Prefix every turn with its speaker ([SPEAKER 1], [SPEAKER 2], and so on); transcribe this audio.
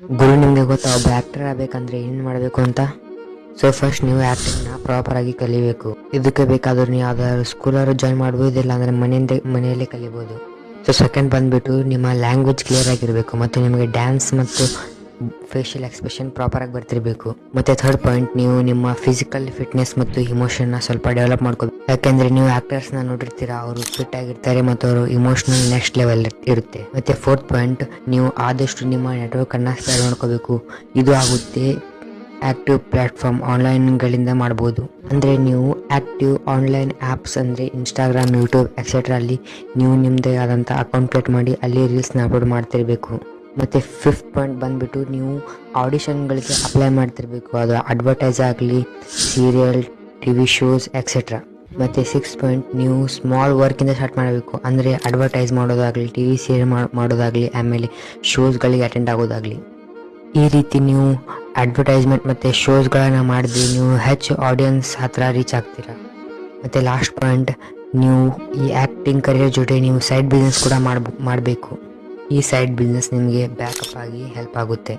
[SPEAKER 1] ಗುರು ನಿಮಗೆ ಗೊತ್ತಾ ಒಬ್ಬ ಆ್ಯಕ್ಟರ್ ಆಗಬೇಕಂದ್ರೆ ಏನು ಮಾಡಬೇಕು ಅಂತ? ಸೊ ಫಸ್ಟ್ ನೀವು ಆ್ಯಕ್ಟಿಂಗ್ನ ಪ್ರಾಪರಾಗಿ ಕಲಿಬೇಕು. ಇದಕ್ಕೆ ಬೇಕಾದರೂ ನೀವು ಯಾವ್ದಾದ್ರು ಸ್ಕೂಲಾದ್ರು ಜಾಯ್ನ್ ಮಾಡ್ಬೋದಿಲ್ಲ ಅಂದರೆ ಮನೆಯಲ್ಲೇ ಕಲಿಬೋದು. ಸೊ ಸೆಕೆಂಡ್ ಬಂದುಬಿಟ್ಟು ನಿಮ್ಮ ಲ್ಯಾಂಗ್ವೇಜ್ ಕ್ಲಿಯರ್ ಆಗಿರಬೇಕು ಮತ್ತು ನಿಮಗೆ ಡ್ಯಾನ್ಸ್ ಮತ್ತು ಫೇಶಿಯಲ್ ಎಕ್ಸ್ಪ್ರೆಷನ್ ಪ್ರಾಪರಾಗಿ ಬರ್ತಿರಬೇಕು. ಮತ್ತು ಥರ್ಡ್ ಪಾಯಿಂಟ್, ನೀವು ನಿಮ್ಮ ಫಿಸಿಕಲ್ ಫಿಟ್ನೆಸ್ ಮತ್ತು ಇಮೋಷನ್ನ ಸ್ವಲ್ಪ ಡೆವಲಪ್ ಮಾಡ್ಕೋಬೇಕು. ಯಾಕೆಂದರೆ ನೀವು ಆ್ಯಕ್ಟರ್ಸ್ನ ನೋಡಿರ್ತೀರಾ, ಅವರು ಫಿಟ್ ಆಗಿರ್ತಾರೆ ಮತ್ತು ಅವರು ಇಮೋಷನಲ್ ನೆಕ್ಸ್ಟ್ ಲೆವೆಲ್ ಇರುತ್ತೆ. ಮತ್ತು ಫೋರ್ತ್ ಪಾಯಿಂಟ್, ನೀವು ಆದಷ್ಟು ನಿಮ್ಮ ನೆಟ್ವರ್ಕನ್ನು ಸ್ಪ್ರೆಡ್ ಮಾಡ್ಕೋಬೇಕು. ಇದು ಆಗುತ್ತೆ ಆ್ಯಕ್ಟಿವ್ ಪ್ಲ್ಯಾಟ್ಫಾರ್ಮ್ ಆನ್ಲೈನ್ಗಳಿಂದ ಮಾಡ್ಬೋದು. ಅಂದರೆ ನೀವು ಆ್ಯಕ್ಟಿವ್ ಆನ್ಲೈನ್ ಆ್ಯಪ್ಸ್ ಅಂದರೆ ಇನ್ಸ್ಟಾಗ್ರಾಮ್, ಯೂಟ್ಯೂಬ್ ಎಕ್ಸೆಟ್ರಾ ಅಲ್ಲಿ ನೀವು ನಿಮ್ಮದೇ ಆದಂಥ ಅಕೌಂಟ್ ಕ್ರಿಯೇಟ್ ಮಾಡಿ ಅಲ್ಲಿ ರೀಲ್ಸ್ನ ಅಪ್ಲೋಡ್ ಮಾಡ್ತಿರಬೇಕು. ಮತ್ತು ಫಿಫ್ತ್ ಪಾಯಿಂಟ್ ಬಂದುಬಿಟ್ಟು ನೀವು ಆಡಿಷನ್ಗಳಿಗೆ ಅಪ್ಲೈ ಮಾಡ್ತಿರಬೇಕು. ಅದು ಅಡ್ವರ್ಟೈಸ್ ಆಗಲಿ, ಸೀರಿಯಲ್, TV ಶೋಸ್ ಎಕ್ಸೆಟ್ರಾ. ಮತ್ತು ಸಿಕ್ಸ್ ಪಾಯಿಂಟ್, ನೀವು ಸ್ಮಾಲ್ ವರ್ಕಿಂದ ಸ್ಟಾರ್ಟ್ ಮಾಡಬೇಕು. ಅಂದರೆ ಅಡ್ವರ್ಟೈಸ್ ಮಾಡೋದಾಗಲಿ, TV ಸೀರಿಯಲ್ ಮಾಡೋದಾಗಲಿ, ಆಮೇಲೆ ಶೋಸ್ಗಳಿಗೆ ಅಟೆಂಡ್ ಆಗೋದಾಗಲಿ. ಈ ರೀತಿ ನೀವು ಅಡ್ವರ್ಟೈಸ್ಮೆಂಟ್ ಮತ್ತು ಶೋಸ್ಗಳನ್ನು ಮಾಡಿದ್ರೆ ನೀವು ಹೆಚ್ಚು ಆಡಿಯನ್ಸ್ ಹತ್ರ ರೀಚ್ ಆಗ್ತೀರಾ. ಮತ್ತು ಲಾಸ್ಟ್ ಪಾಯಿಂಟ್, ನೀವು ಈ ಆ್ಯಕ್ಟಿಂಗ್ ಕರಿಯರ್ ಜೊತೆ ನೀವು ಸೈಡ್ ಬಿಸ್ನೆಸ್ ಕೂಡ ಮಾಡಬೇಕು. ಈ ಸೈಡ್ ಬಿಸ್ನೆಸ್ ನಿಮಗೆ ಬ್ಯಾಕಪ್ ಆಗಿ ಹೆಲ್ಪ್ ಆಗುತ್ತೆ.